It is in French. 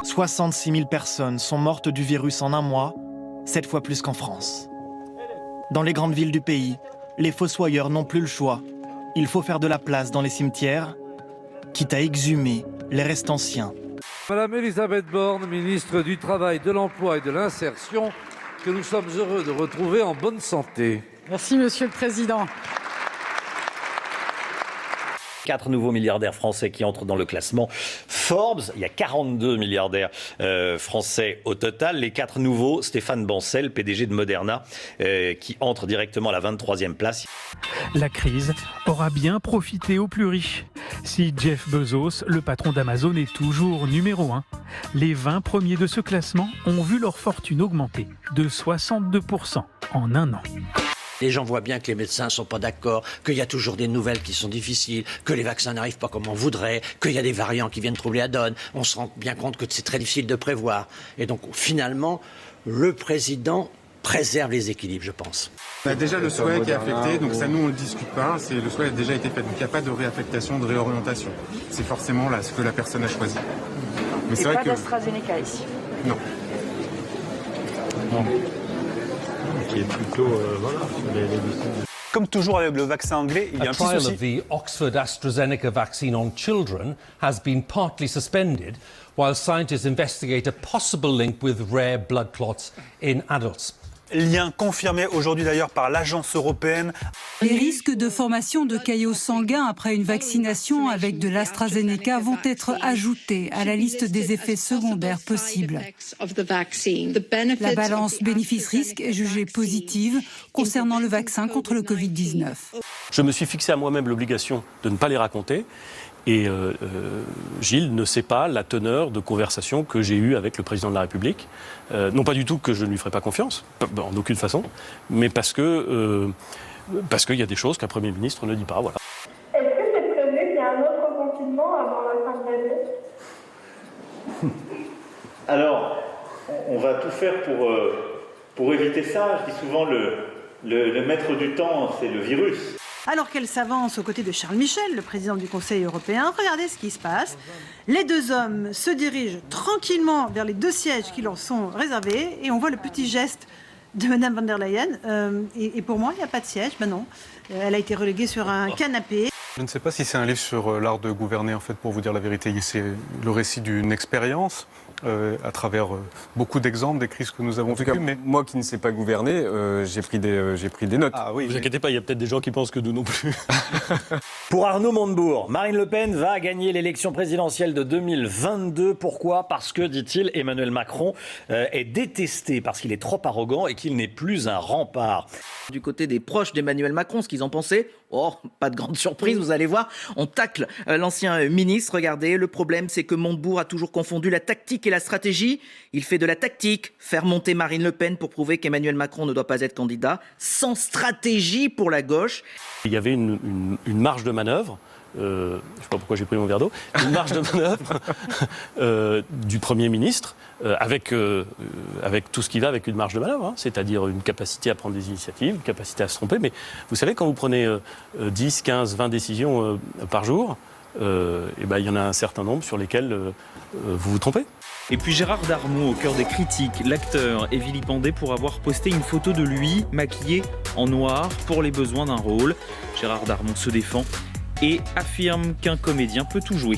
66 000 personnes sont mortes du virus en un mois, 7 fois plus qu'en France. Dans les grandes villes du pays, les fossoyeurs n'ont plus le choix. Il faut faire de la place dans les cimetières, quitte à exhumer les restes anciens. Madame Elisabeth Borne, ministre du Travail, de l'Emploi et de l'Insertion, que nous sommes heureux de retrouver en bonne santé. Merci, Monsieur le Président. 4 nouveaux milliardaires français qui entrent dans le classement Forbes. Il y a 42 milliardaires français au total. Les 4 nouveaux, Stéphane Bancel, PDG de Moderna, qui entre directement à la 23e place. La crise aura bien profité aux plus riches. Si Jeff Bezos, le patron d'Amazon, est toujours numéro 1, les 20 premiers de ce classement ont vu leur fortune augmenter de 62% en un an. Les gens voient bien que les médecins ne sont pas d'accord, qu'il y a toujours des nouvelles qui sont difficiles, que les vaccins n'arrivent pas comme on voudrait, qu'il y a des variants qui viennent troubler la donne. On se rend bien compte que c'est très difficile de prévoir. Et donc, finalement, le président préserve les équilibres, je pense. On a déjà le souhait qui est affecté, donc ça, nous, on ne le discute pas. Le souhait a déjà été fait, donc il n'y a pas de réaffectation, de réorientation. C'est forcément là ce que la personne a choisi. Mais c'est vrai que... d'AstraZeneca ici. Non. Non. Qui est plutôt, Comme toujours avec le vaccin anglais, il y a un petit souci. A trial of the Oxford AstraZeneca vaccine on children has been partly suspended while scientists investigate a possible link with rare blood clots in adults. Lien confirmé aujourd'hui d'ailleurs par l'agence européenne. Les risques de formation de caillots sanguins après une vaccination avec de l'AstraZeneca vont être ajoutés à la liste des effets secondaires possibles. La balance bénéfice-risque est jugée positive concernant le vaccin contre le Covid-19. Je me suis fixé à moi-même l'obligation de ne pas les raconter. Et Gilles ne sait pas la teneur de conversation que j'ai eue avec le président de la République. Non pas du tout que je ne lui ferai pas confiance, en aucune façon, mais parce qu'il y a des choses qu'un Premier ministre ne dit pas. Voilà. Est-ce que c'est prévu qu'il y ait un autre confinement avant la fin de l'année ? Alors, on va tout faire pour éviter ça. Je dis souvent le maître du temps, c'est le virus. Alors qu'elle s'avance aux côtés de Charles Michel, le président du Conseil européen, regardez ce qui se passe. Les deux hommes se dirigent tranquillement vers les 2 sièges qui leur sont réservés et on voit le petit geste de Mme von der Leyen. Et pour moi, il n'y a pas de siège. Ben non, elle a été reléguée sur un canapé. Je ne sais pas si c'est un livre sur l'art de gouverner, en fait, pour vous dire la vérité. C'est le récit d'une expérience à travers beaucoup d'exemples des crises que nous avons vécues. Mais moi qui ne sais pas gouverner, j'ai pris des notes. Ah oui, ne vous inquiétez pas, il y a peut-être des gens qui pensent que nous non plus. Pour Arnaud Montebourg, Marine Le Pen va gagner l'élection présidentielle de 2022. Pourquoi ? Parce que, dit-il, Emmanuel Macron est détesté, parce qu'il est trop arrogant et qu'il n'est plus un rempart. Du côté des proches d'Emmanuel Macron, ce qu'ils en pensaient, oh, pas de grande surprise, vous allez voir, on tacle l'ancien ministre. Regardez, le problème c'est que Montebourg a toujours confondu la tactique et la stratégie. Il fait de la tactique, faire monter Marine Le Pen pour prouver qu'Emmanuel Macron ne doit pas être candidat, sans stratégie pour la gauche. Il y avait une marge de manœuvre. Je ne sais pas pourquoi j'ai pris mon verre d'eau, une marge de manœuvre du Premier ministre avec tout ce qui va avec une marge de manœuvre, hein, c'est-à-dire une capacité à prendre des initiatives, une capacité à se tromper. Mais vous savez, quand vous prenez 10, 15, 20 décisions par jour, il y en a un certain nombre sur lesquelles vous vous trompez. Et puis Gérard Darmon, au cœur des critiques, l'acteur est vilipendé pour avoir posté une photo de lui maquillé en noir pour les besoins d'un rôle. Gérard Darmon se défend et affirme qu'un comédien peut tout jouer.